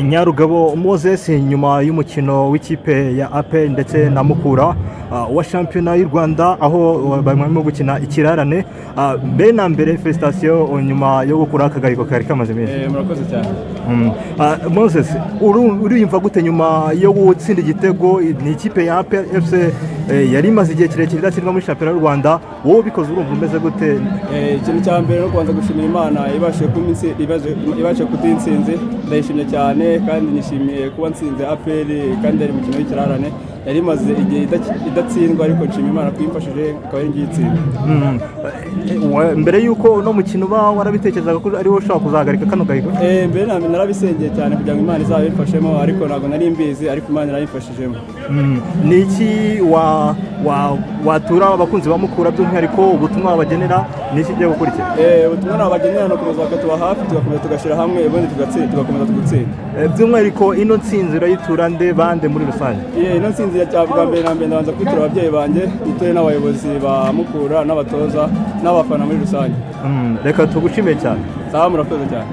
Nyarugabo Moses nyuma y'umukino w'ikipe ya APR ndetse na Mukura wa shampiyona y'u Rwanda aho barimo gukina ikirarane mbere na mbere felicitation nyuma yo gukura akagariko kari kamaze iminsi. Murakoze cyane. Moses uriyumva gute nyuma yo gutsinda igitego ni ikipe ya APR FC yari imaze igihe kirekire idatsindwa muri shampiyona y'u Rwanda, wowe bikoze urumva umeze gute? Ikintu cya mbere no kubanza gushimira Imana ibashe kudinsinze, ndayishimye cyane kandi nishimiye kuba nsinze APR kandi ari mukino w'ikirarane yari imaze igihe idatsindwa, ariko nshimira Imana kuyimfashije akaba ari ngitsinda. Mbere yuko no mukino ba warabitekerezaga ko ari wo ushaka kuzagarika kano gahiko? Mbere na mbere narabisengeye cyane kugira ngo Imana izabimfashemo, ariko ntabwo nari mbizi, ariko Imana yarayimfashijemo. Ni iki watura abakunzi ba Mukura by'umwihariko ubutumwa babagenera ni iki ugiye gukurikira? Ubutumwa nabagenera no kuza bakatuba hafi tugakomeza tugashyira hamwe ubundi tugakomeza tugutsinda. By'umwihariko ino nsinzi urayitura nde bande muri rusange? Ino nsinzi ya bwa mbere na mbere ndabanza kwitura ababyeyi banjye, nitore n'abayobozi ba Mukura n'abatoza n'abafana muri rusange. Reka tugushime cyane. Sawa, murakoze cyane.